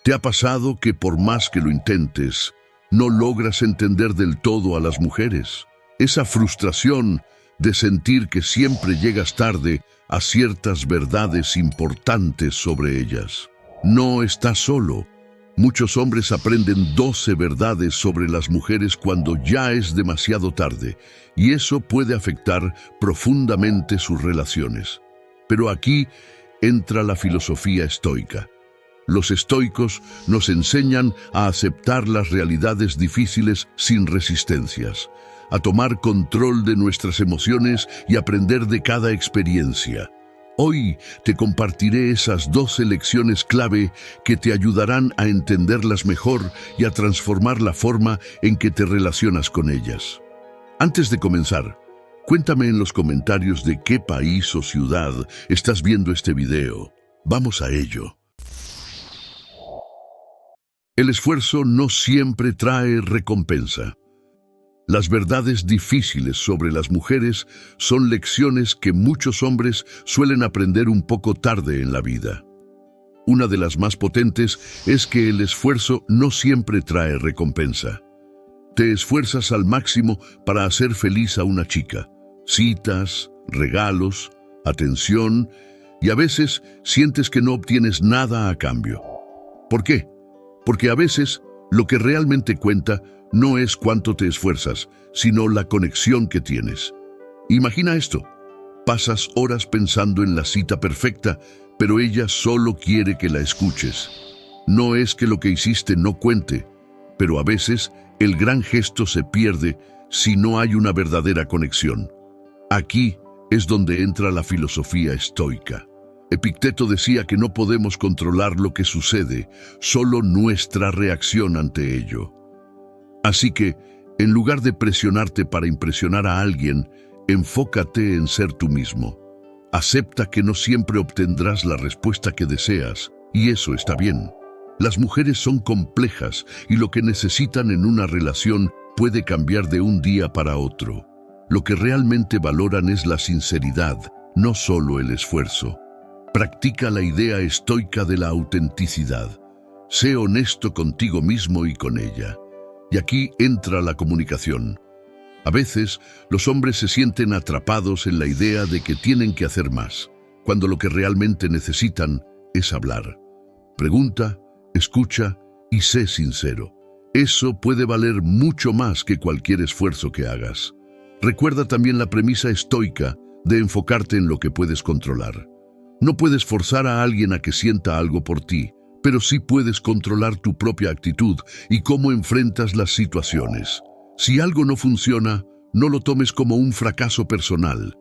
¿Te ha pasado que por más que lo intentes, no logras entender del todo a las mujeres? Esa frustración de sentir que siempre llegas tarde a ciertas verdades importantes sobre ellas. No estás solo. Muchos hombres aprenden 12 verdades sobre las mujeres cuando ya es demasiado tarde, y eso puede afectar profundamente sus relaciones. Pero aquí entra la filosofía estoica. Los estoicos nos enseñan a aceptar las realidades difíciles sin resistencias, a tomar control de nuestras emociones y aprender de cada experiencia. Hoy te compartiré esas 12 lecciones clave que te ayudarán a entenderlas mejor y a transformar la forma en que te relacionas con ellas. Antes de comenzar, cuéntame en los comentarios de qué país o ciudad estás viendo este video. Vamos a ello. El esfuerzo no siempre trae recompensa. Las verdades difíciles sobre las mujeres son lecciones que muchos hombres suelen aprender un poco tarde en la vida. Una de las más potentes es que el esfuerzo no siempre trae recompensa. Te esfuerzas al máximo para hacer feliz a una chica. Citas, regalos, atención, y a veces sientes que no obtienes nada a cambio. ¿Por qué? Porque a veces lo que realmente cuenta no es cuánto te esfuerzas, sino la conexión que tienes. Imagina esto. Pasas horas pensando en la cita perfecta, pero ella solo quiere que la escuches. No es que lo que hiciste no cuente, pero a veces el gran gesto se pierde si no hay una verdadera conexión. Aquí es donde entra la filosofía estoica. Epicteto decía que no podemos controlar lo que sucede, solo nuestra reacción ante ello. Así que, en lugar de presionarte para impresionar a alguien, enfócate en ser tú mismo. Acepta que no siempre obtendrás la respuesta que deseas, y eso está bien. Las mujeres son complejas y lo que necesitan en una relación puede cambiar de un día para otro. Lo que realmente valoran es la sinceridad, no solo el esfuerzo. Practica la idea estoica de la autenticidad. Sé honesto contigo mismo y con ella. Y aquí entra la comunicación. A veces, los hombres se sienten atrapados en la idea de que tienen que hacer más, cuando lo que realmente necesitan es hablar. Pregunta, escucha y sé sincero. Eso puede valer mucho más que cualquier esfuerzo que hagas. Recuerda también la premisa estoica de enfocarte en lo que puedes controlar. No puedes forzar a alguien a que sienta algo por ti, pero sí puedes controlar tu propia actitud y cómo enfrentas las situaciones. Si algo no funciona, no lo tomes como un fracaso personal.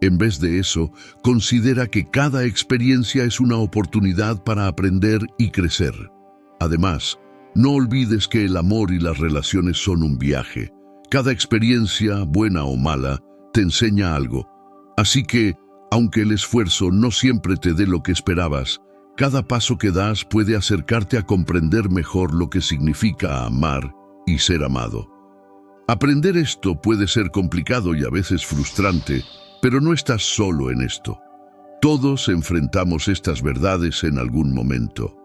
En vez de eso, considera que cada experiencia es una oportunidad para aprender y crecer. Además, no olvides que el amor y las relaciones son un viaje. Cada experiencia, buena o mala, te enseña algo. Así que, aunque el esfuerzo no siempre te dé lo que esperabas, cada paso que das puede acercarte a comprender mejor lo que significa amar y ser amado. Aprender esto puede ser complicado y a veces frustrante, pero no estás solo en esto. Todos enfrentamos estas verdades en algún momento.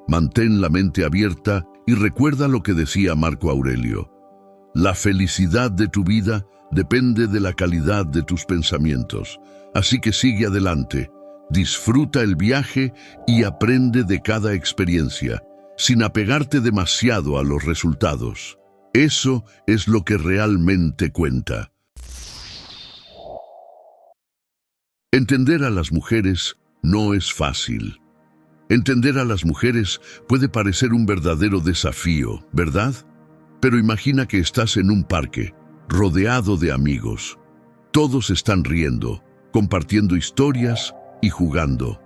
Mantén la mente abierta y recuerda lo que decía Marco Aurelio. La felicidad de tu vida depende de la calidad de tus pensamientos. Así que sigue adelante, disfruta el viaje y aprende de cada experiencia, sin apegarte demasiado a los resultados. Eso es lo que realmente cuenta. Entender a las mujeres no es fácil. Entender a las mujeres puede parecer un verdadero desafío, ¿verdad? Pero imagina que estás en un parque, rodeado de amigos. Todos están riendo, compartiendo historias y jugando.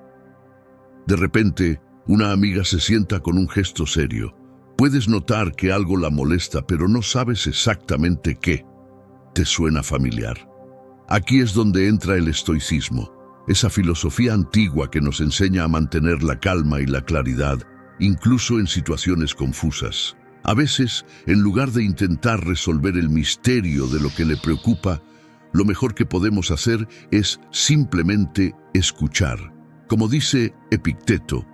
De repente, una amiga se sienta con un gesto serio. Puedes notar que algo la molesta, pero no sabes exactamente qué. ¿Te suena familiar? Aquí es donde entra el estoicismo, esa filosofía antigua que nos enseña a mantener la calma y la claridad, incluso en situaciones confusas. A veces, en lugar de intentar resolver el misterio de lo que le preocupa, lo mejor que podemos hacer es simplemente escuchar. Como dice Epicteto,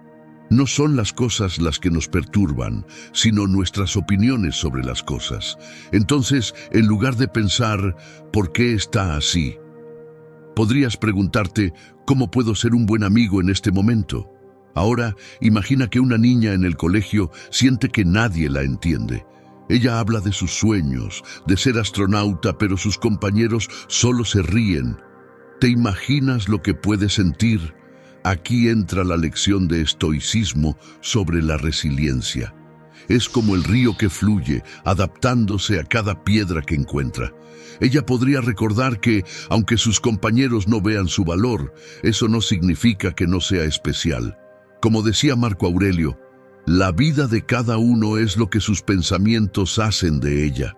No son las cosas las que nos perturban, sino nuestras opiniones sobre las cosas. Entonces, en lugar de pensar, ¿por qué está así?, podrías preguntarte, ¿cómo puedo ser un buen amigo en este momento? Ahora, imagina que una niña en el colegio siente que nadie la entiende. Ella habla de sus sueños, de ser astronauta, pero sus compañeros solo se ríen. ¿Te imaginas lo que puede sentir? Aquí entra la lección de estoicismo sobre la resiliencia. Es como el río que fluye, adaptándose a cada piedra que encuentra. Ella podría recordar que, aunque sus compañeros no vean su valor, eso no significa que no sea especial. Como decía Marco Aurelio, la vida de cada uno es lo que sus pensamientos hacen de ella.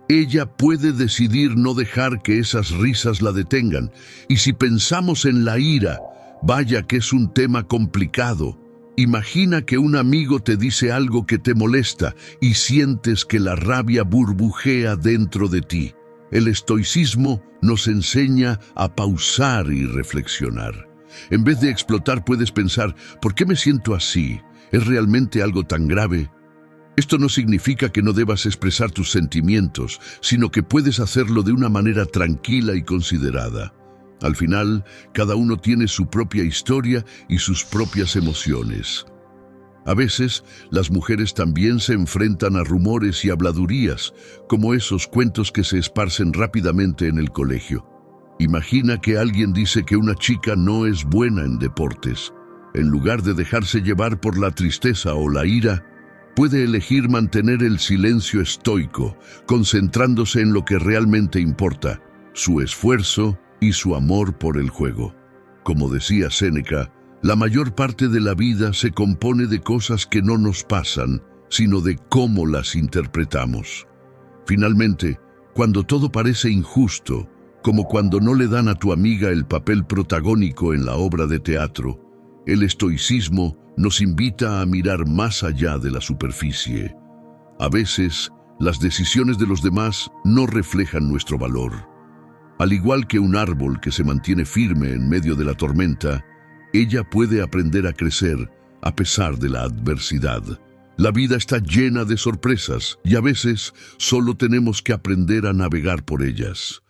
Ella puede decidir no dejar que esas risas la detengan. Y si pensamos en la ira, vaya que es un tema complicado. Imagina que un amigo te dice algo que te molesta y sientes que la rabia burbujea dentro de ti. El estoicismo nos enseña a pausar y reflexionar. En vez de explotar, puedes pensar, ¿por qué me siento así? ¿Es realmente algo tan grave? Esto no significa que no debas expresar tus sentimientos, sino que puedes hacerlo de una manera tranquila y considerada. Al final, cada uno tiene su propia historia y sus propias emociones. A veces, las mujeres también se enfrentan a rumores y habladurías, como esos cuentos que se esparcen rápidamente en el colegio. Imagina que alguien dice que una chica no es buena en deportes. En lugar de dejarse llevar por la tristeza o la ira, puede elegir mantener el silencio estoico, concentrándose en lo que realmente importa, su esfuerzo y su amor por el juego. Como decía Séneca, la mayor parte de la vida se compone de cosas que no nos pasan, sino de cómo las interpretamos. Finalmente, cuando todo parece injusto, como cuando no le dan a tu amiga el papel protagónico en la obra de teatro, el estoicismo nos invita a mirar más allá de la superficie. A veces, las decisiones de los demás no reflejan nuestro valor. Al igual que un árbol que se mantiene firme en medio de la tormenta, ella puede aprender a crecer a pesar de la adversidad. La vida está llena de sorpresas y a veces solo tenemos que aprender a navegar por ellas.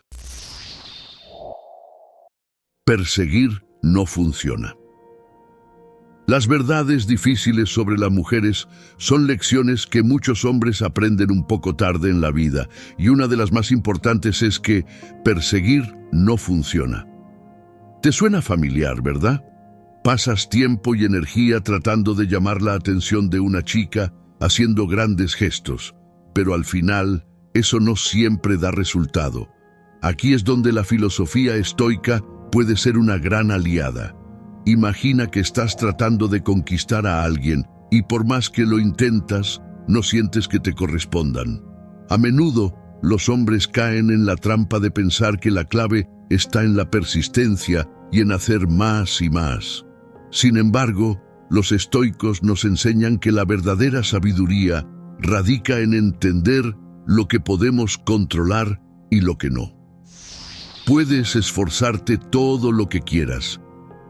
Perseguir no funciona. Las verdades difíciles sobre las mujeres son lecciones que muchos hombres aprenden un poco tarde en la vida, y una de las más importantes es que perseguir no funciona. ¿Te suena familiar, verdad? Pasas tiempo y energía tratando de llamar la atención de una chica, haciendo grandes gestos, pero al final eso no siempre da resultado. Aquí es donde la filosofía estoica puede ser una gran aliada. Imagina que estás tratando de conquistar a alguien y por más que lo intentas, no sientes que te correspondan. A menudo, los hombres caen en la trampa de pensar que la clave está en la persistencia y en hacer más y más. Sin embargo, los estoicos nos enseñan que la verdadera sabiduría radica en entender lo que podemos controlar y lo que no. Puedes esforzarte todo lo que quieras,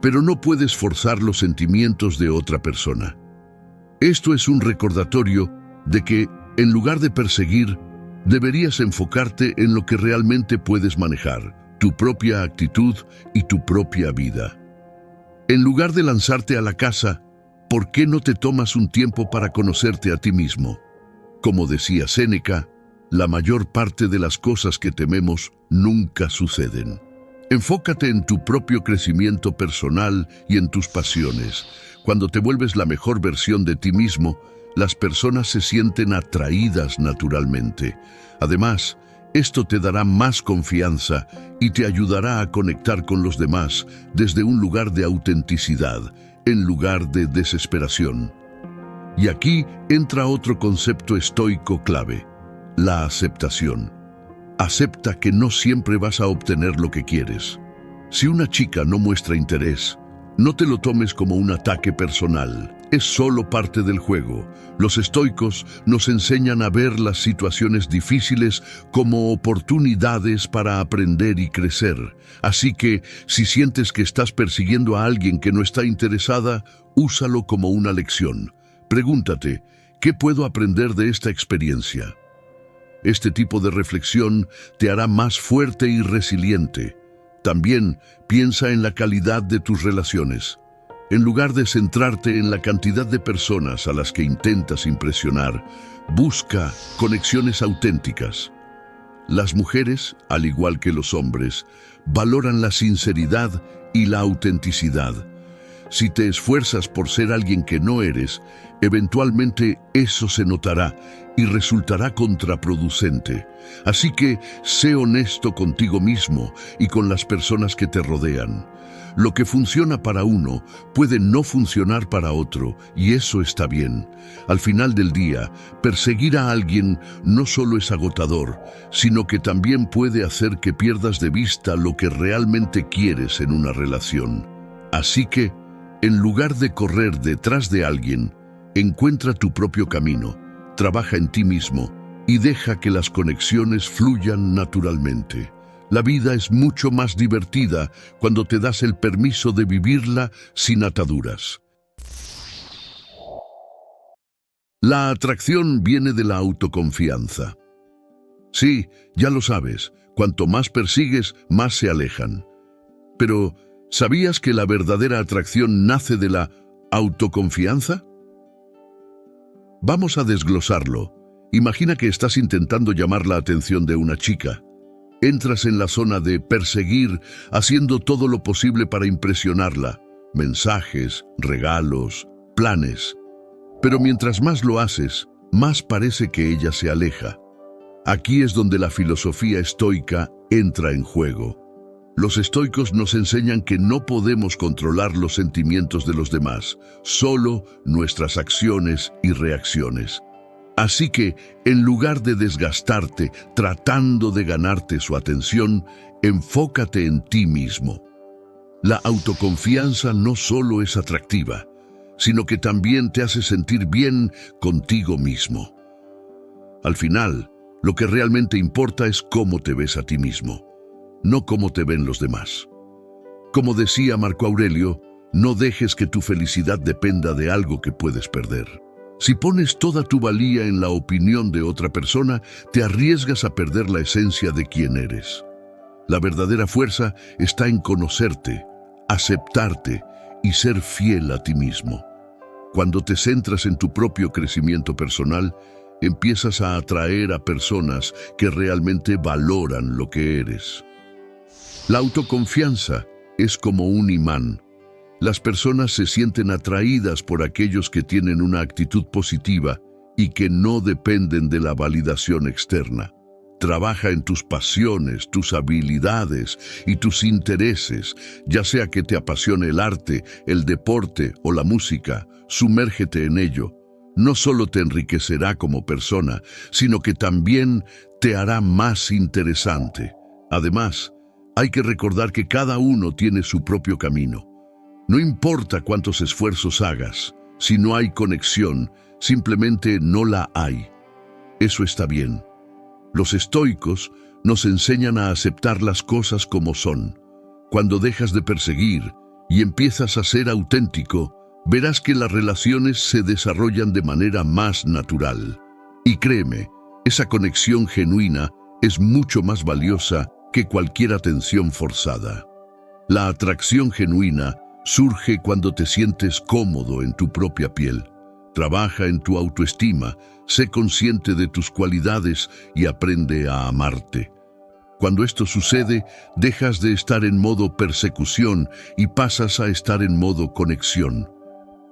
pero no puedes forzar los sentimientos de otra persona. Esto es un recordatorio de que, en lugar de perseguir, deberías enfocarte en lo que realmente puedes manejar, tu propia actitud y tu propia vida. En lugar de lanzarte a la caza, ¿por qué no te tomas un tiempo para conocerte a ti mismo? Como decía Séneca, la mayor parte de las cosas que tememos nunca suceden. Enfócate en tu propio crecimiento personal y en tus pasiones. Cuando te vuelves la mejor versión de ti mismo, las personas se sienten atraídas naturalmente. Además, esto te dará más confianza y te ayudará a conectar con los demás desde un lugar de autenticidad, en lugar de desesperación. Y aquí entra otro concepto estoico clave: la aceptación. Acepta que no siempre vas a obtener lo que quieres. Si una chica no muestra interés, no te lo tomes como un ataque personal. es solo parte del juego. Los estoicos nos enseñan a ver las situaciones difíciles como oportunidades para aprender y crecer. Así que, si sientes que estás persiguiendo a alguien que no está interesada, úsalo como una lección. Pregúntate, ¿qué puedo aprender de esta experiencia? Este tipo de reflexión te hará más fuerte y resiliente. También piensa en la calidad de tus relaciones. En lugar de centrarte en la cantidad de personas a las que intentas impresionar, busca conexiones auténticas. Las mujeres, al igual que los hombres, valoran la sinceridad y la autenticidad. Si te esfuerzas por ser alguien que no eres, eventualmente eso se notará y resultará contraproducente. Así que sé honesto contigo mismo y con las personas que te rodean. Lo que funciona para uno puede no funcionar para otro, y eso está bien. Al final del día, perseguir a alguien no solo es agotador, sino que también puede hacer que pierdas de vista lo que realmente quieres en una relación. Así que, en lugar de correr detrás de alguien, encuentra tu propio camino, trabaja en ti mismo y deja que las conexiones fluyan naturalmente. La vida es mucho más divertida cuando te das el permiso de vivirla sin ataduras. La atracción viene de la autoconfianza. Sí, ya lo sabes, cuanto más persigues, más se alejan. Pero, ¿sabías que la verdadera atracción nace de la autoconfianza? Vamos a desglosarlo. Imagina que estás intentando llamar la atención de una chica. Entras en la zona de perseguir, haciendo todo lo posible para impresionarla. Mensajes, regalos, planes. Pero mientras más lo haces, más parece que ella se aleja. Aquí es donde la filosofía estoica entra en juego. Los estoicos nos enseñan que no podemos controlar los sentimientos de los demás, solo nuestras acciones y reacciones. Así que, en lugar de desgastarte tratando de ganarte su atención, enfócate en ti mismo. La autoconfianza no solo es atractiva, sino que también te hace sentir bien contigo mismo. Al final, lo que realmente importa es cómo te ves a ti mismo, no cómo te ven los demás. Como decía Marco Aurelio, no dejes que tu felicidad dependa de algo que puedes perder. Si pones toda tu valía en la opinión de otra persona, te arriesgas a perder la esencia de quién eres. La verdadera fuerza está en conocerte, aceptarte y ser fiel a ti mismo. Cuando te centras en tu propio crecimiento personal, empiezas a atraer a personas que realmente valoran lo que eres. La autoconfianza es como un imán. Las personas se sienten atraídas por aquellos que tienen una actitud positiva y que no dependen de la validación externa. Trabaja en tus pasiones, tus habilidades y tus intereses, ya sea que te apasione el arte, el deporte o la música, sumérgete en ello. No solo te enriquecerá como persona, sino que también te hará más interesante. Además, hay que recordar que cada uno tiene su propio camino. No importa cuántos esfuerzos hagas, si no hay conexión, simplemente no la hay. Eso está bien. Los estoicos nos enseñan a aceptar las cosas como son. Cuando dejas de perseguir y empiezas a ser auténtico, verás que las relaciones se desarrollan de manera más natural. Y créeme, esa conexión genuina es mucho más valiosa que cualquier atención forzada. La atracción genuina surge cuando te sientes cómodo en tu propia piel. Trabaja en tu autoestima, sé consciente de tus cualidades y aprende a amarte. Cuando esto sucede, dejas de estar en modo persecución y pasas a estar en modo conexión.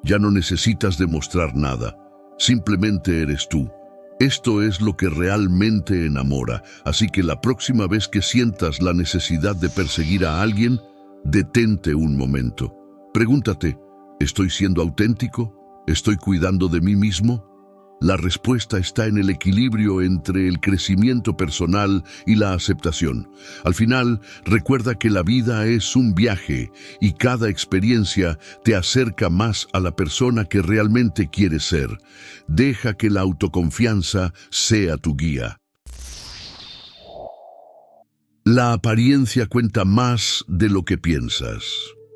Ya no necesitas demostrar nada, simplemente eres tú. Esto es lo que realmente enamora, así que la próxima vez que sientas la necesidad de perseguir a alguien, detente un momento. Pregúntate, ¿estoy siendo auténtico? ¿Estoy cuidando de mí mismo? La respuesta está en el equilibrio entre el crecimiento personal y la aceptación. Al final, recuerda que la vida es un viaje y cada experiencia te acerca más a la persona que realmente quieres ser. Deja que la autoconfianza sea tu guía. La apariencia cuenta más de lo que piensas.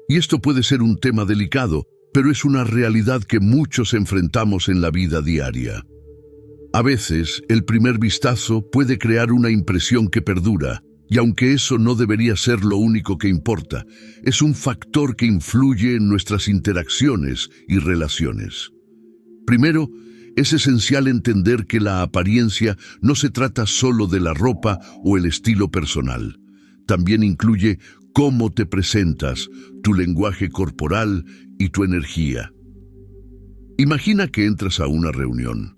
Y esto puede ser un tema delicado, pero es una realidad que muchos enfrentamos en la vida diaria. A veces, el primer vistazo puede crear una impresión que perdura, y aunque eso no debería ser lo único que importa, es un factor que influye en nuestras interacciones y relaciones. Primero, es esencial entender que la apariencia no se trata solo de la ropa o el estilo personal. También incluye cómo te presentas, tu lenguaje corporal y tu energía. Imagina que entras a una reunión.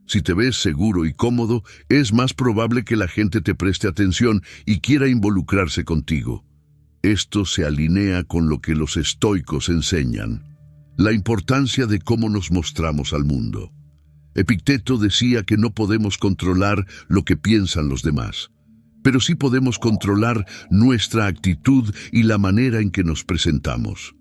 Si te ves seguro y cómodo, es más probable que la gente te preste atención y quiera involucrarse contigo. Esto se alinea con lo que los estoicos enseñan: la importancia de cómo nos mostramos al mundo. Epicteto decía que no podemos controlar lo que piensan los demás, pero sí podemos controlar nuestra actitud y la manera en que nos presentamos.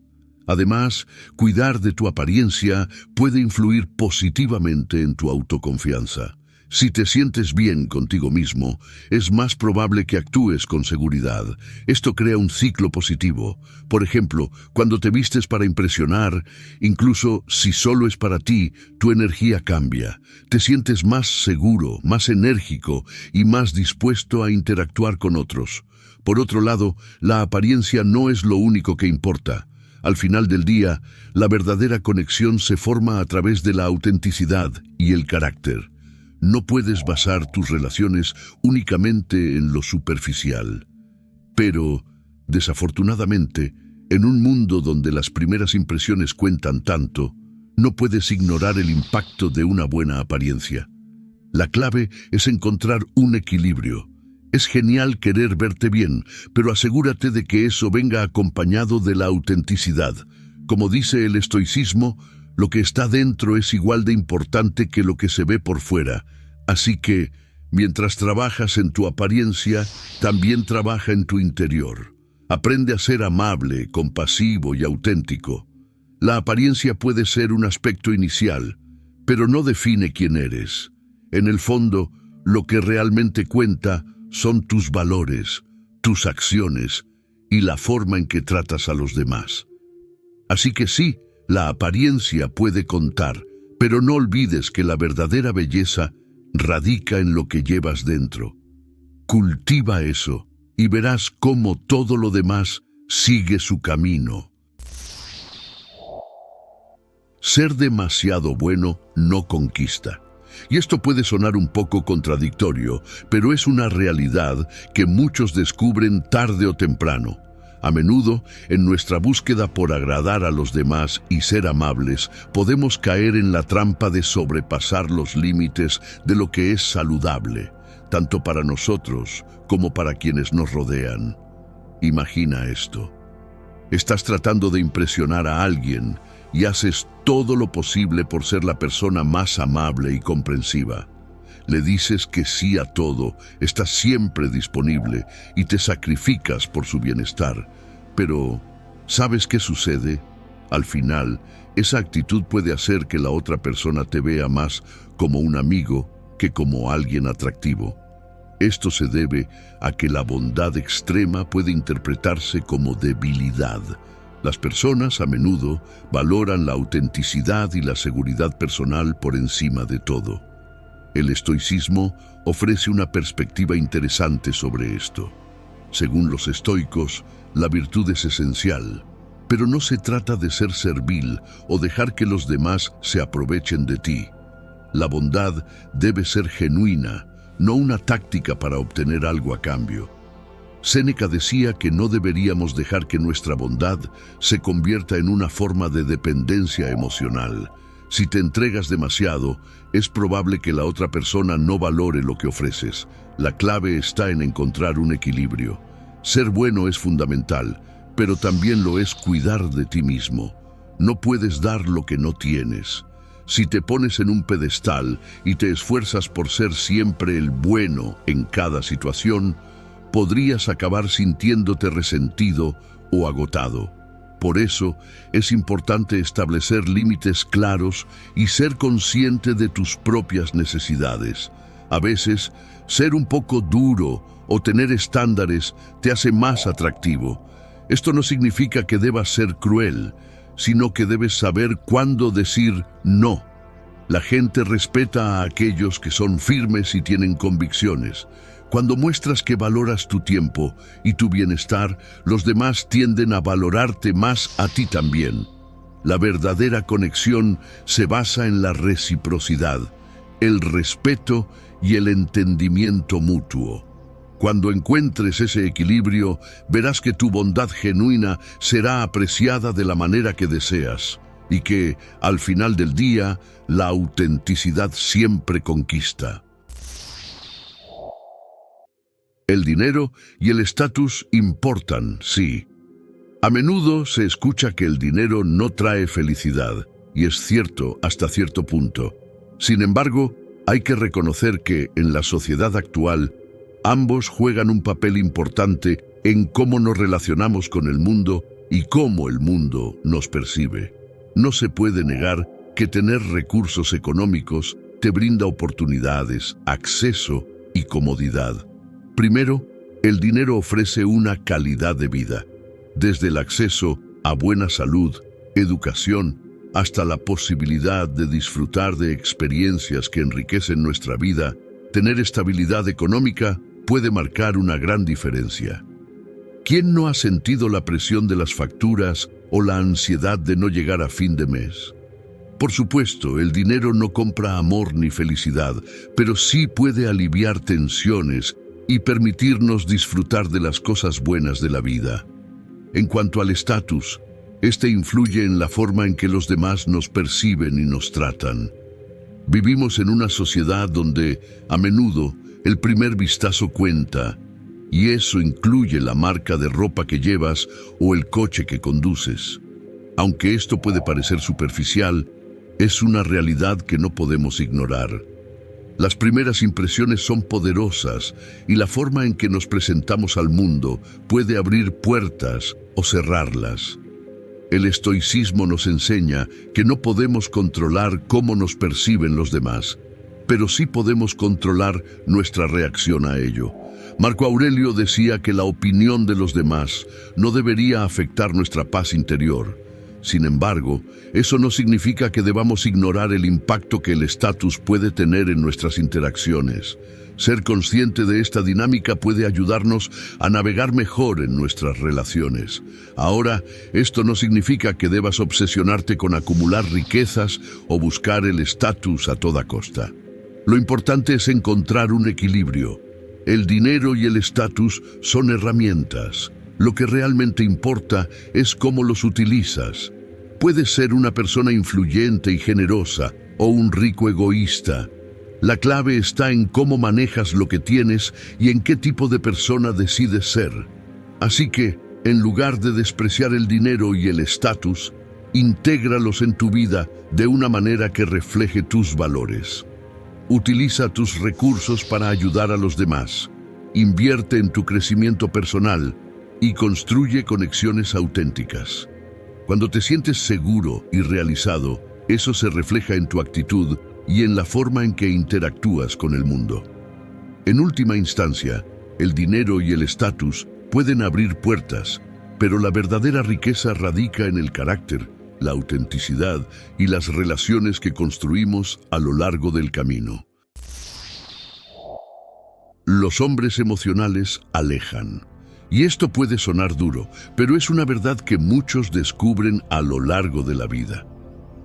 Además, cuidar de tu apariencia puede influir positivamente en tu autoconfianza. Si te sientes bien contigo mismo, es más probable que actúes con seguridad. Esto crea un ciclo positivo. Por ejemplo, cuando te vistes para impresionar, incluso si solo es para ti, tu energía cambia. Te sientes más seguro, más enérgico y más dispuesto a interactuar con otros. Por otro lado, la apariencia no es lo único que importa. Al final del día, la verdadera conexión se forma a través de la autenticidad y el carácter. No puedes basar tus relaciones únicamente en lo superficial. Pero, desafortunadamente, en un mundo donde las primeras impresiones cuentan tanto, no puedes ignorar el impacto de una buena apariencia. La clave es encontrar un equilibrio. Es genial querer verte bien, pero asegúrate de que eso venga acompañado de la autenticidad. Como dice el estoicismo, lo que está dentro es igual de importante que lo que se ve por fuera. Así que, mientras trabajas en tu apariencia, también trabaja en tu interior. Aprende a ser amable, compasivo y auténtico. La apariencia puede ser un aspecto inicial, pero no define quién eres. En el fondo, lo que realmente cuenta son tus valores, tus acciones y la forma en que tratas a los demás. Así que sí, la apariencia puede contar, pero no olvides que la verdadera belleza radica en lo que llevas dentro. Cultiva eso y verás cómo todo lo demás sigue su camino. Ser demasiado bueno no conquista. Y esto puede sonar un poco contradictorio, pero es una realidad que muchos descubren tarde o temprano. A menudo, en nuestra búsqueda por agradar a los demás y ser amables, podemos caer en la trampa de sobrepasar los límites de lo que es saludable, tanto para nosotros como para quienes nos rodean. Imagina esto. Estás tratando de impresionar a alguien y haces todo lo posible por ser la persona más amable y comprensiva. Le dices que sí a todo, estás siempre disponible y te sacrificas por su bienestar. Pero, ¿sabes qué sucede? Al final, esa actitud puede hacer que la otra persona te vea más como un amigo que como alguien atractivo. Esto se debe a que la bondad extrema puede interpretarse como debilidad. Las personas a menudo valoran la autenticidad y la seguridad personal por encima de todo. El estoicismo ofrece una perspectiva interesante sobre esto. Según los estoicos, la virtud es esencial, pero no se trata de ser servil o dejar que los demás se aprovechen de ti. La bondad debe ser genuina, no una táctica para obtener algo a cambio. Séneca decía que no deberíamos dejar que nuestra bondad se convierta en una forma de dependencia emocional. Si te entregas demasiado, es probable que la otra persona no valore lo que ofreces. La clave está en encontrar un equilibrio. Ser bueno es fundamental, pero también lo es cuidar de ti mismo. No puedes dar lo que no tienes. Si te pones en un pedestal y te esfuerzas por ser siempre el bueno en cada situación, podrías acabar sintiéndote resentido o agotado. Por eso, es importante establecer límites claros y ser consciente de tus propias necesidades. A veces, ser un poco duro o tener estándares te hace más atractivo. Esto no significa que debas ser cruel, sino que debes saber cuándo decir no. La gente respeta a aquellos que son firmes y tienen convicciones. Cuando muestras que valoras tu tiempo y tu bienestar, los demás tienden a valorarte más a ti también. La verdadera conexión se basa en la reciprocidad, el respeto y el entendimiento mutuo. Cuando encuentres ese equilibrio, verás que tu bondad genuina será apreciada de la manera que deseas y que, al final del día, la autenticidad siempre conquista. El dinero y el estatus importan, sí. A menudo se escucha que el dinero no trae felicidad, y es cierto hasta cierto punto. Sin embargo, hay que reconocer que, en la sociedad actual, ambos juegan un papel importante en cómo nos relacionamos con el mundo y cómo el mundo nos percibe. No se puede negar que tener recursos económicos te brinda oportunidades, acceso y comodidad. Primero, el dinero ofrece una calidad de vida, desde el acceso a buena salud, educación, hasta la posibilidad de disfrutar de experiencias que enriquecen nuestra vida. Tener estabilidad económica puede marcar una gran diferencia. ¿Quién no ha sentido la presión de las facturas o la ansiedad de no llegar a fin de mes? Por supuesto, el dinero no compra amor ni felicidad, pero sí puede aliviar tensiones y permitirnos disfrutar de las cosas buenas de la vida. En cuanto al estatus, este influye en la forma en que los demás nos perciben y nos tratan. Vivimos en una sociedad donde, a menudo, el primer vistazo cuenta, y eso incluye la marca de ropa que llevas o el coche que conduces. Aunque esto puede parecer superficial, es una realidad que no podemos ignorar. Las primeras impresiones son poderosas y la forma en que nos presentamos al mundo puede abrir puertas o cerrarlas. El estoicismo nos enseña que no podemos controlar cómo nos perciben los demás, pero sí podemos controlar nuestra reacción a ello. Marco Aurelio decía que la opinión de los demás no debería afectar nuestra paz interior. Sin embargo, eso no significa que debamos ignorar el impacto que el estatus puede tener en nuestras interacciones. Ser consciente de esta dinámica puede ayudarnos a navegar mejor en nuestras relaciones. Ahora, esto no significa que debas obsesionarte con acumular riquezas o buscar el estatus a toda costa. Lo importante es encontrar un equilibrio. El dinero y el estatus son herramientas. Lo que realmente importa es cómo los utilizas. Puedes ser una persona influyente y generosa o un rico egoísta. La clave está en cómo manejas lo que tienes y en qué tipo de persona decides ser. Así que, en lugar de despreciar el dinero y el estatus, intégralos en tu vida de una manera que refleje tus valores. Utiliza tus recursos para ayudar a los demás. Invierte en tu crecimiento personal y construye conexiones auténticas. Cuando te sientes seguro y realizado, eso se refleja en tu actitud y en la forma en que interactúas con el mundo. En última instancia, el dinero y el estatus pueden abrir puertas, pero la verdadera riqueza radica en el carácter, la autenticidad y las relaciones que construimos a lo largo del camino. Los hombres emocionales alejan. Y esto puede sonar duro, pero es una verdad que muchos descubren a lo largo de la vida.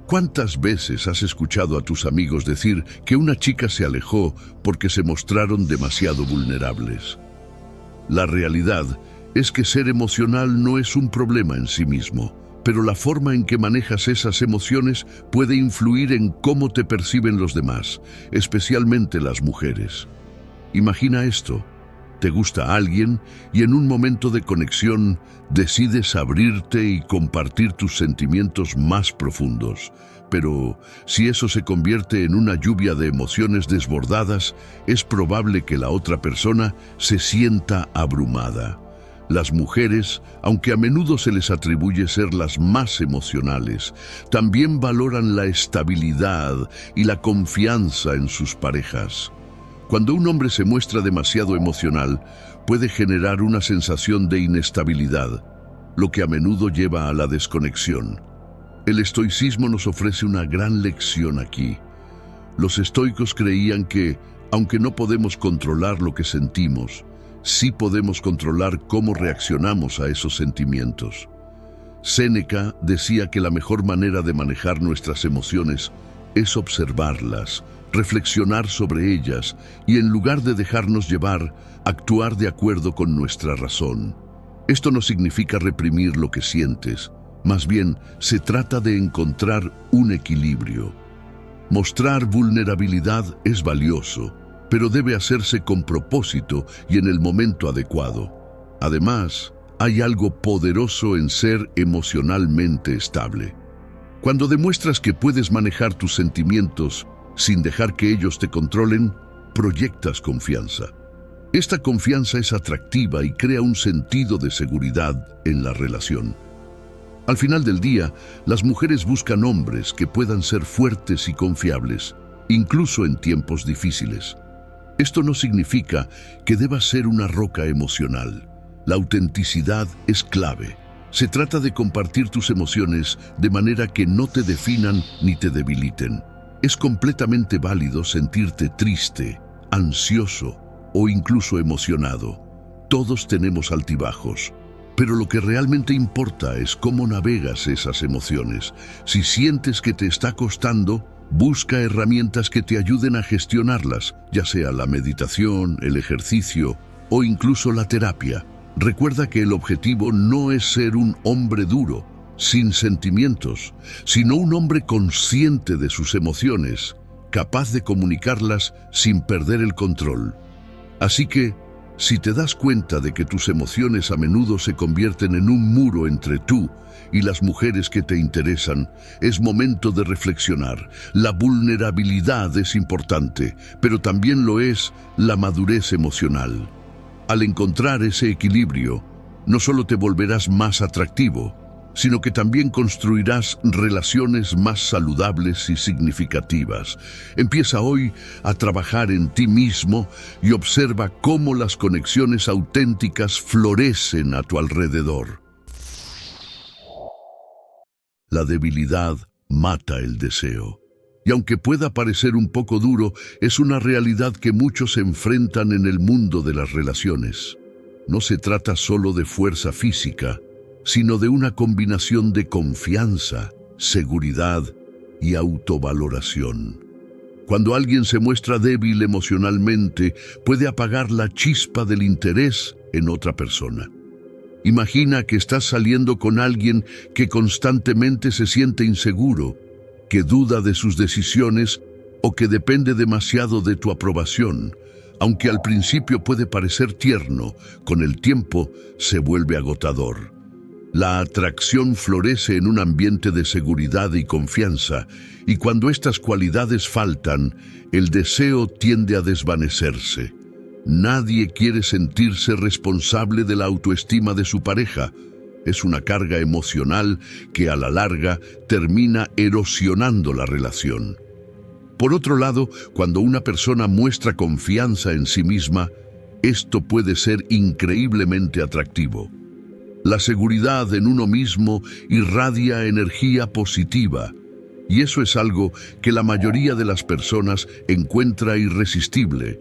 ¿Cuántas veces has escuchado a tus amigos decir que una chica se alejó porque se mostraron demasiado vulnerables? La realidad es que ser emocional no es un problema en sí mismo, pero la forma en que manejas esas emociones puede influir en cómo te perciben los demás, especialmente las mujeres. Imagina esto. Te gusta alguien y en un momento de conexión decides abrirte y compartir tus sentimientos más profundos. pero si eso se convierte en una lluvia de emociones desbordadas, es probable que la otra persona se sienta abrumada. Las mujeres, aunque a menudo se les atribuye ser las más emocionales, también valoran la estabilidad y la confianza en sus parejas. Cuando un hombre se muestra demasiado emocional, puede generar una sensación de inestabilidad, lo que a menudo lleva a la desconexión. El estoicismo nos ofrece una gran lección aquí. Los estoicos creían que, aunque no podemos controlar lo que sentimos, sí podemos controlar cómo reaccionamos a esos sentimientos. Séneca decía que la mejor manera de manejar nuestras emociones es observarlas, reflexionar sobre ellas y, en lugar de dejarnos llevar, actuar de acuerdo con nuestra razón. Esto no significa reprimir lo que sientes, más bien se trata de encontrar un equilibrio. Mostrar vulnerabilidad es valioso, pero debe hacerse con propósito y en el momento adecuado. Además, hay algo poderoso en ser emocionalmente estable. Cuando demuestras que puedes manejar tus sentimientos sin dejar que ellos te controlen, proyectas confianza. Esta confianza es atractiva y crea un sentido de seguridad en la relación. Al final del día, las mujeres buscan hombres que puedan ser fuertes y confiables, incluso en tiempos difíciles. Esto no significa que debas ser una roca emocional. La autenticidad es clave. Se trata de compartir tus emociones de manera que no te definan ni te debiliten. Es completamente válido sentirte triste, ansioso o incluso emocionado. Todos tenemos altibajos, pero lo que realmente importa es cómo navegas esas emociones. Si sientes que te está costando, busca herramientas que te ayuden a gestionarlas, ya sea la meditación, el ejercicio o incluso la terapia. Recuerda que el objetivo no es ser un hombre duro, sin sentimientos, sino un hombre consciente de sus emociones, capaz de comunicarlas sin perder el control. Así que, si te das cuenta de que tus emociones a menudo se convierten en un muro entre tú y las mujeres que te interesan, es momento de reflexionar. La vulnerabilidad es importante, pero también lo es la madurez emocional. Al encontrar ese equilibrio, no solo te volverás más atractivo, sino que también construirás relaciones más saludables y significativas. Empieza hoy a trabajar en ti mismo y observa cómo las conexiones auténticas florecen a tu alrededor. La debilidad mata el deseo. Y aunque pueda parecer un poco duro, es una realidad que muchos enfrentan en el mundo de las relaciones. No se trata solo de fuerza física, sino de una combinación de confianza, seguridad y autovaloración. Cuando alguien se muestra débil emocionalmente, puede apagar la chispa del interés en otra persona. Imagina que estás saliendo con alguien que constantemente se siente inseguro, que duda de sus decisiones o que depende demasiado de tu aprobación. Aunque al principio puede parecer tierno, con el tiempo se vuelve agotador. La atracción florece en un ambiente de seguridad y confianza, y cuando estas cualidades faltan, el deseo tiende a desvanecerse. Nadie quiere sentirse responsable de la autoestima de su pareja. Es una carga emocional que a la larga termina erosionando la relación. Por otro lado, cuando una persona muestra confianza en sí misma, esto puede ser increíblemente atractivo. La seguridad en uno mismo irradia energía positiva, y eso es algo que la mayoría de las personas encuentra irresistible.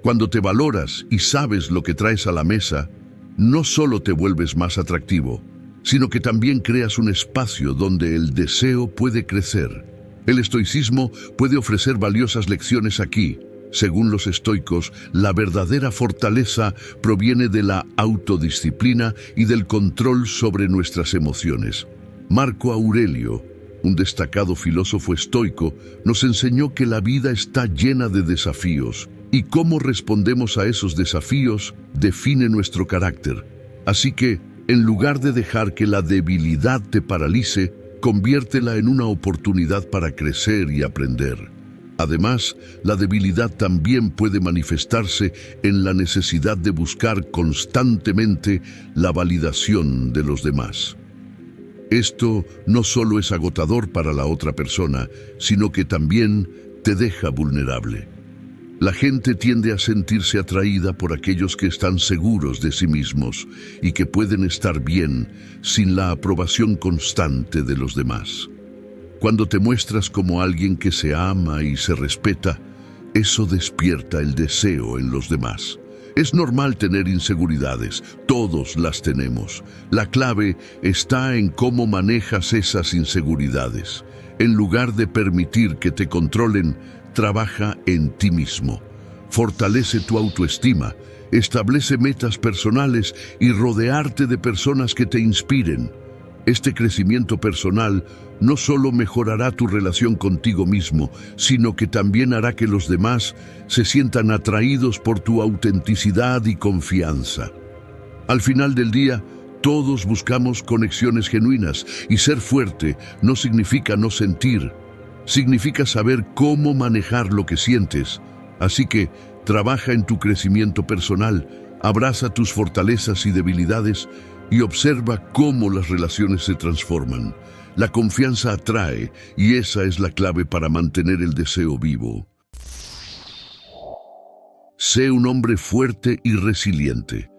Cuando te valoras y sabes lo que traes a la mesa, no solo te vuelves más atractivo, sino que también creas un espacio donde el deseo puede crecer. El estoicismo puede ofrecer valiosas lecciones aquí. Según los estoicos, la verdadera fortaleza proviene de la autodisciplina y del control sobre nuestras emociones. Marco Aurelio, un destacado filósofo estoico, nos enseñó que la vida está llena de desafíos, y cómo respondemos a esos desafíos define nuestro carácter. Así que, en lugar de dejar que la debilidad te paralice, Conviértela en una oportunidad para crecer y aprender. Además, la debilidad también puede manifestarse en la necesidad de buscar constantemente la validación de los demás. Esto no solo es agotador para la otra persona, sino que también te deja vulnerable. La gente tiende a sentirse atraída por aquellos que están seguros de sí mismos y que pueden estar bien sin la aprobación constante de los demás. Cuando te muestras como alguien que se ama y se respeta, eso despierta el deseo en los demás. Es normal tener inseguridades, todos las tenemos. La clave está en cómo manejas esas inseguridades. En lugar de permitir que te controlen, trabaja en ti mismo. Fortalece tu autoestima, establece metas personales y rodearte de personas que te inspiren. Este crecimiento personal no solo mejorará tu relación contigo mismo, sino que también hará que los demás se sientan atraídos por tu autenticidad y confianza. Al final del día, todos buscamos conexiones genuinas y ser fuerte no significa no sentir, significa saber cómo manejar lo que sientes. Así que trabaja en tu crecimiento personal, abraza tus fortalezas y debilidades y observa cómo las relaciones se transforman. La confianza atrae y esa es la clave para mantener el deseo vivo. Sé un hombre fuerte y resiliente.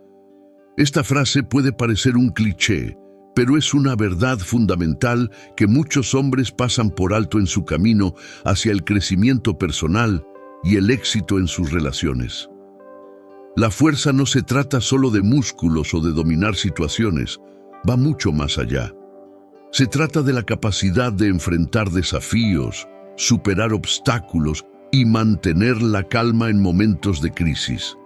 Esta frase puede parecer un cliché, pero es una verdad fundamental que muchos hombres pasan por alto en su camino hacia el crecimiento personal y el éxito en sus relaciones. La fuerza no se trata solo de músculos o de dominar situaciones, va mucho más allá. Se trata de la capacidad de enfrentar desafíos, superar obstáculos y mantener la calma en momentos de crisis.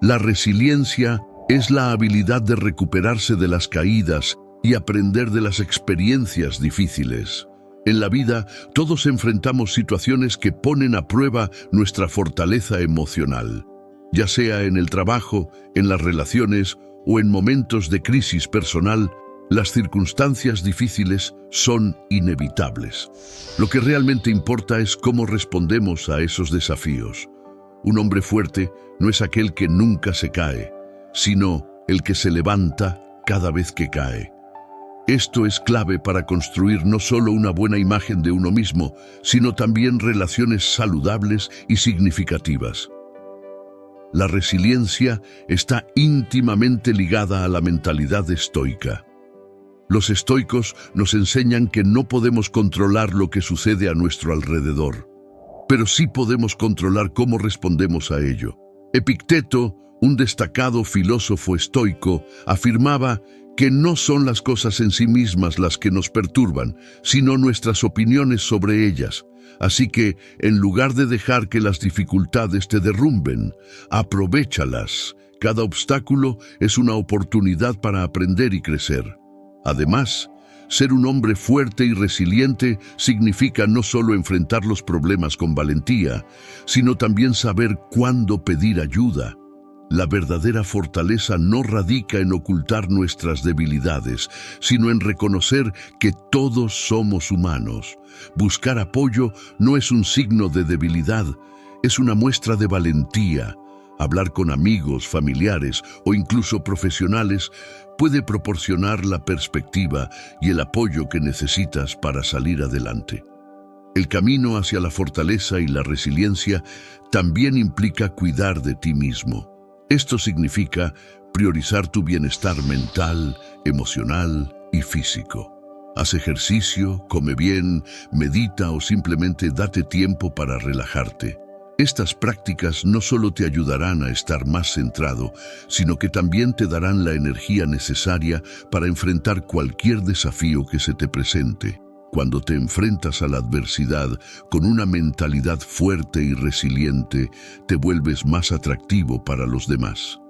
La resiliencia es la habilidad de recuperarse de las caídas y aprender de las experiencias difíciles. En la vida, todos enfrentamos situaciones que ponen a prueba nuestra fortaleza emocional, ya sea en el trabajo, en las relaciones o en momentos de crisis personal. Las circunstancias difíciles son inevitables. Lo que realmente importa es cómo respondemos a esos desafíos. Un hombre fuerte no es aquel que nunca se cae, sino el que se levanta cada vez que cae. Esto es clave para construir no solo una buena imagen de uno mismo, sino también relaciones saludables y significativas. La resiliencia está íntimamente ligada a la mentalidad estoica. Los estoicos nos enseñan que no podemos controlar lo que sucede a nuestro alrededor, pero sí podemos controlar cómo respondemos a ello. Epicteto, un destacado filósofo estoico, afirmaba que no son las cosas en sí mismas las que nos perturban, sino nuestras opiniones sobre ellas. Así que, en lugar de dejar que las dificultades te derrumben, aprovéchalas. Cada obstáculo es una oportunidad para aprender y crecer. Además, ser un hombre fuerte y resiliente significa no solo enfrentar los problemas con valentía, sino también saber cuándo pedir ayuda. La verdadera fortaleza no radica en ocultar nuestras debilidades, sino en reconocer que todos somos humanos. Buscar apoyo no es un signo de debilidad, es una muestra de valentía. Hablar con amigos, familiares o incluso profesionales puede proporcionar la perspectiva y el apoyo que necesitas para salir adelante. El camino hacia la fortaleza y la resiliencia también implica cuidar de ti mismo. Esto significa priorizar tu bienestar mental, emocional y físico. Haz ejercicio, come bien, medita o simplemente date tiempo para relajarte. Estas prácticas no solo te ayudarán a estar más centrado, sino que también te darán la energía necesaria para enfrentar cualquier desafío que se te presente. Cuando te enfrentas a la adversidad con una mentalidad fuerte y resiliente, te vuelves más atractivo para los demás.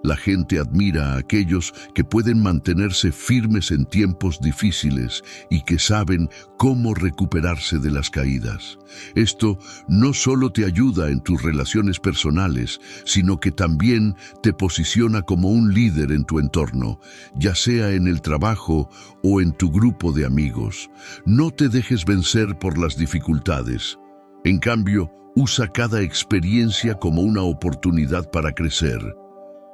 La gente admira a aquellos que pueden mantenerse firmes en tiempos difíciles y que saben cómo recuperarse de las caídas. Esto no solo te ayuda en tus relaciones personales, sino que también te posiciona como un líder en tu entorno, ya sea en el trabajo o en tu grupo de amigos. No te dejes vencer por las dificultades. En cambio, usa cada experiencia como una oportunidad para crecer.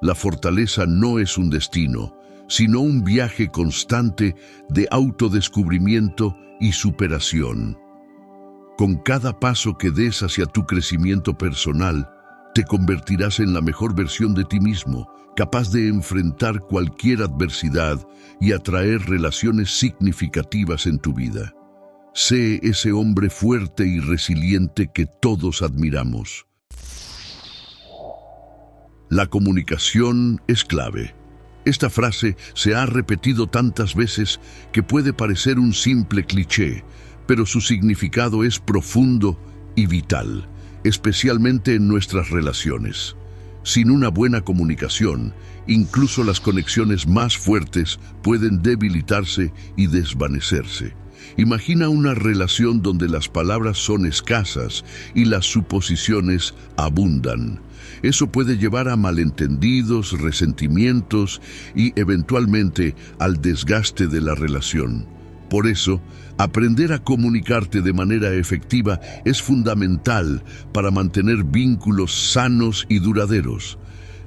La fortaleza no es un destino, sino un viaje constante de autodescubrimiento y superación. Con cada paso que des hacia tu crecimiento personal, te convertirás en la mejor versión de ti mismo, capaz de enfrentar cualquier adversidad y atraer relaciones significativas en tu vida. Sé ese hombre fuerte y resiliente que todos admiramos. La comunicación es clave. Esta frase se ha repetido tantas veces que puede parecer un simple cliché, pero su significado es profundo y vital, especialmente en nuestras relaciones. Sin una buena comunicación, incluso las conexiones más fuertes pueden debilitarse y desvanecerse. Imagina una relación donde las palabras son escasas y las suposiciones abundan. Eso puede llevar a malentendidos, resentimientos y eventualmente al desgaste de la relación. Por eso, aprender a comunicarte de manera efectiva es fundamental para mantener vínculos sanos y duraderos.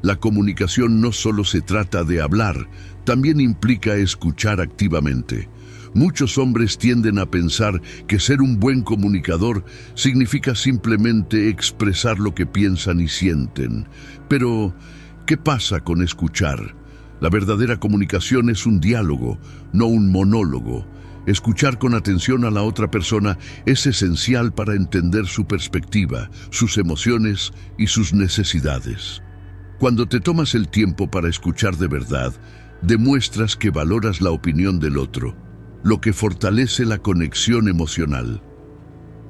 La comunicación no solo se trata de hablar, también implica escuchar activamente. Muchos hombres tienden a pensar que ser un buen comunicador significa simplemente expresar lo que piensan y sienten. Pero, ¿qué pasa con escuchar? La verdadera comunicación es un diálogo, no un monólogo. Escuchar con atención a la otra persona es esencial para entender su perspectiva, sus emociones y sus necesidades. Cuando te tomas el tiempo para escuchar de verdad, demuestras que valoras la opinión del otro, lo que fortalece la conexión emocional.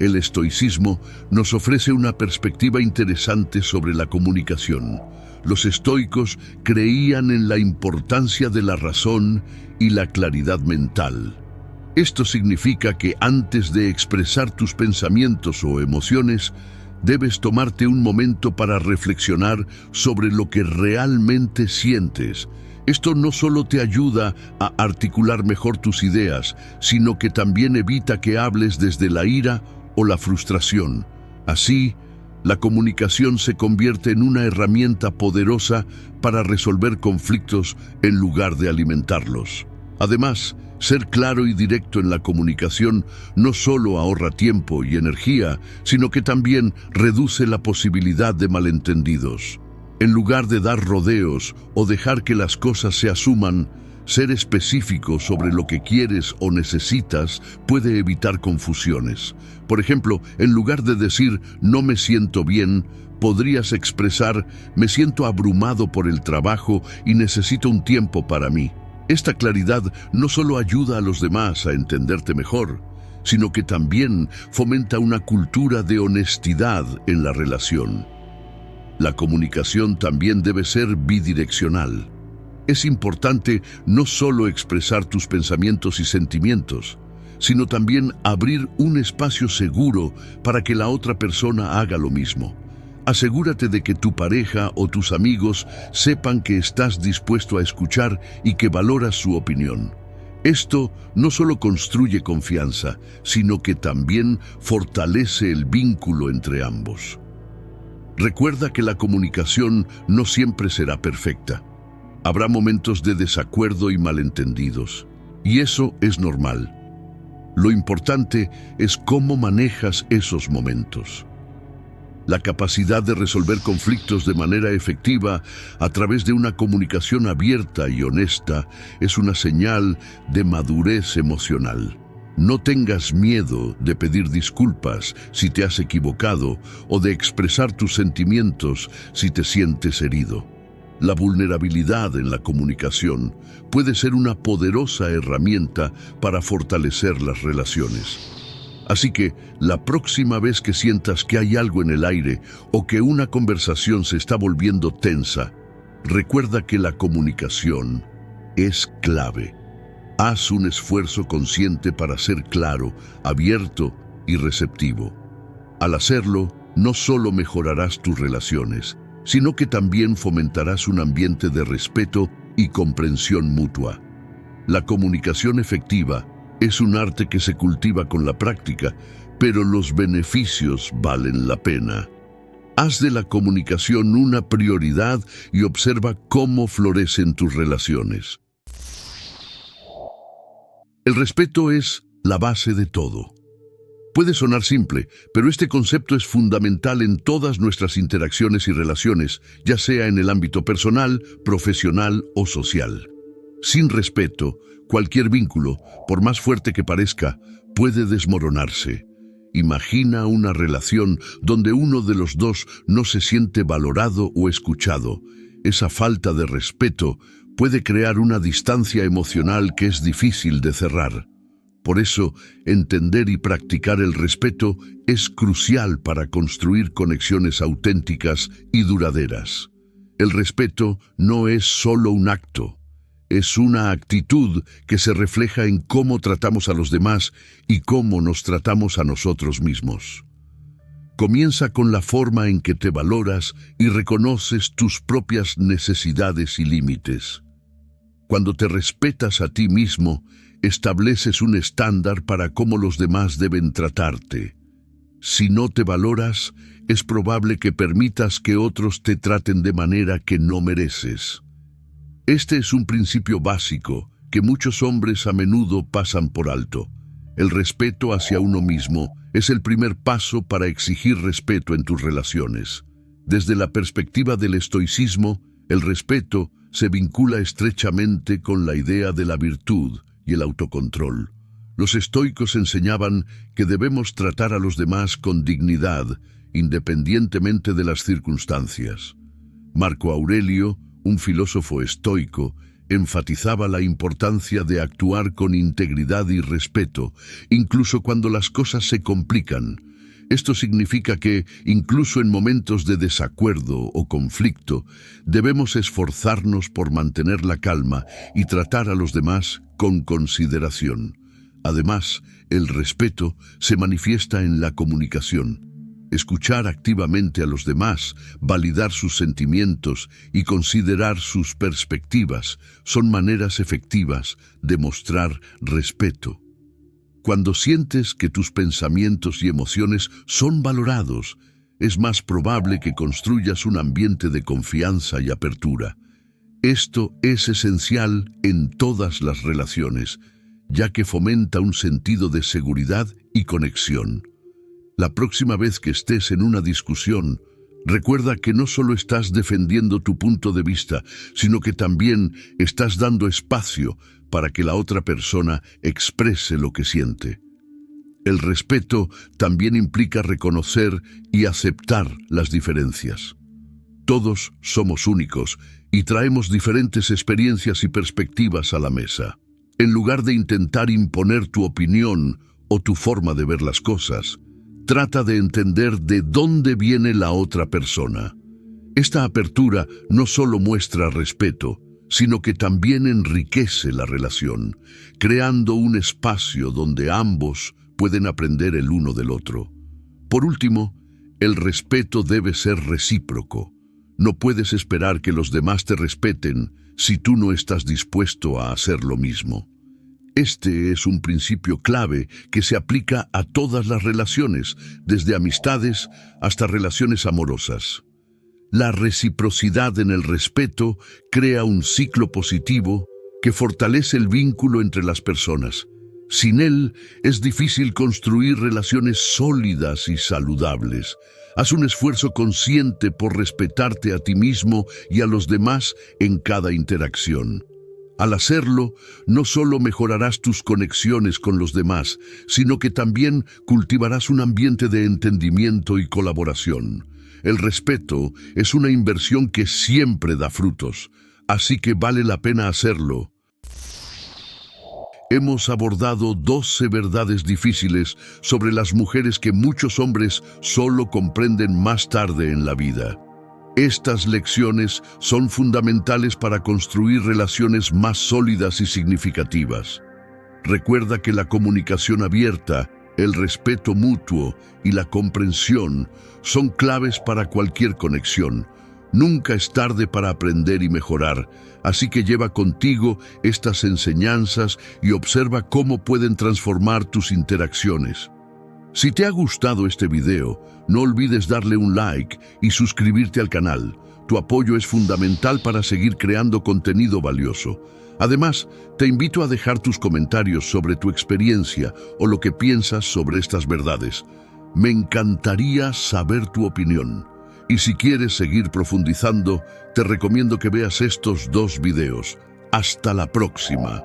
El estoicismo nos ofrece una perspectiva interesante sobre la comunicación. Los estoicos creían en la importancia de la razón y la claridad mental. Esto significa que antes de expresar tus pensamientos o emociones, debes tomarte un momento para reflexionar sobre lo que realmente sientes. Esto no solo te ayuda a articular mejor tus ideas, sino que también evita que hables desde la ira o la frustración. Así, la comunicación se convierte en una herramienta poderosa para resolver conflictos en lugar de alimentarlos. Además, ser claro y directo en la comunicación no solo ahorra tiempo y energía, sino que también reduce la posibilidad de malentendidos. En lugar de dar rodeos o dejar que las cosas se asuman, ser específico sobre lo que quieres o necesitas puede evitar confusiones. Por ejemplo, en lugar de decir "no me siento bien", podrías expresar "me siento abrumado por el trabajo y necesito un tiempo para mí". Esta claridad no solo ayuda a los demás a entenderte mejor, sino que también fomenta una cultura de honestidad en la relación. La comunicación también debe ser bidireccional. Es importante no solo expresar tus pensamientos y sentimientos, sino también abrir un espacio seguro para que la otra persona haga lo mismo. Asegúrate de que tu pareja o tus amigos sepan que estás dispuesto a escuchar y que valoras su opinión. Esto no solo construye confianza, sino que también fortalece el vínculo entre ambos. Recuerda que la comunicación no siempre será perfecta. Habrá momentos de desacuerdo y malentendidos, y eso es normal. Lo importante es cómo manejas esos momentos. La capacidad de resolver conflictos de manera efectiva a través de una comunicación abierta y honesta es una señal de madurez emocional. No tengas miedo de pedir disculpas si te has equivocado o de expresar tus sentimientos si te sientes herido. La vulnerabilidad en la comunicación puede ser una poderosa herramienta para fortalecer las relaciones. Así que, la próxima vez que sientas que hay algo en el aire o que una conversación se está volviendo tensa, Recuerda que la comunicación es clave. Haz un esfuerzo consciente para ser claro, abierto y receptivo. Al hacerlo, no solo mejorarás tus relaciones, sino que también fomentarás un ambiente de respeto y comprensión mutua. La comunicación efectiva es un arte que se cultiva con la práctica, pero los beneficios valen la pena. Haz de la comunicación una prioridad y observa cómo florecen tus relaciones. El respeto es la base de todo. Puede sonar simple, pero este concepto es fundamental en todas nuestras interacciones y relaciones, ya sea en el ámbito personal, profesional o social. Sin respeto, cualquier vínculo, por más fuerte que parezca, puede desmoronarse. Imagina una relación donde uno de los dos no se siente valorado o escuchado. Esa falta de respeto puede crear una distancia emocional que es difícil de cerrar. Por eso, entender y practicar el respeto es crucial para construir conexiones auténticas y duraderas. El respeto no es solo un acto, es una actitud que se refleja en cómo tratamos a los demás y cómo nos tratamos a nosotros mismos. Comienza con la forma en que te valoras y reconoces tus propias necesidades y límites. Cuando te respetas a ti mismo, estableces un estándar para cómo los demás deben tratarte. Si no te valoras, es probable que permitas que otros te traten de manera que no mereces. Este es un principio básico que muchos hombres a menudo pasan por alto. El respeto hacia uno mismo es el primer paso para exigir respeto en tus relaciones. Desde la perspectiva del estoicismo, el respeto se vincula estrechamente con la idea de la virtud y el autocontrol. Los estoicos enseñaban que debemos tratar a los demás con dignidad, independientemente de las circunstancias. Marco Aurelio, un filósofo estoico, enfatizaba la importancia de actuar con integridad y respeto, incluso cuando las cosas se complican. Esto significa que, incluso en momentos de desacuerdo o conflicto, debemos esforzarnos por mantener la calma y tratar a los demás con consideración. Además, el respeto se manifiesta en la comunicación. Escuchar activamente a los demás, validar sus sentimientos y considerar sus perspectivas son maneras efectivas de mostrar respeto. Cuando sientes que tus pensamientos y emociones son valorados, es más probable que construyas un ambiente de confianza y apertura. Esto es esencial en todas las relaciones, ya que fomenta un sentido de seguridad y conexión. La próxima vez que estés en una discusión, recuerda que no solo estás defendiendo tu punto de vista, sino que también estás dando espacio para que la otra persona exprese lo que siente. El respeto también implica reconocer y aceptar las diferencias. Todos somos únicos y traemos diferentes experiencias y perspectivas a la mesa. En lugar de intentar imponer tu opinión o tu forma de ver las cosas, trata de entender de dónde viene la otra persona. Esta apertura no solo muestra respeto, sino que también enriquece la relación, creando un espacio donde ambos pueden aprender el uno del otro. Por último, el respeto debe ser recíproco. No puedes esperar que los demás te respeten si tú no estás dispuesto a hacer lo mismo. Este es un principio clave que se aplica a todas las relaciones, desde amistades hasta relaciones amorosas. La reciprocidad en el respeto crea un ciclo positivo que fortalece el vínculo entre las personas. Sin él, es difícil construir relaciones sólidas y saludables. Haz un esfuerzo consciente por respetarte a ti mismo y a los demás en cada interacción. Al hacerlo, no solo mejorarás tus conexiones con los demás, sino que también cultivarás un ambiente de entendimiento y colaboración. El respeto es una inversión que siempre da frutos, así que vale la pena hacerlo. Hemos abordado 12 verdades difíciles sobre las mujeres que muchos hombres solo comprenden más tarde en la vida. Estas lecciones son fundamentales para construir relaciones más sólidas y significativas. Recuerda que la comunicación abierta, el respeto mutuo y la comprensión son claves para cualquier conexión. Nunca es tarde para aprender y mejorar, así que lleva contigo estas enseñanzas y observa cómo pueden transformar tus interacciones. Si te ha gustado este video, no olvides darle un like y suscribirte al canal. Tu apoyo es fundamental para seguir creando contenido valioso. Además, te invito a dejar tus comentarios sobre tu experiencia o lo que piensas sobre estas verdades. Me encantaría saber tu opinión. Y si quieres seguir profundizando, te recomiendo que veas estos 2 videos. Hasta la próxima.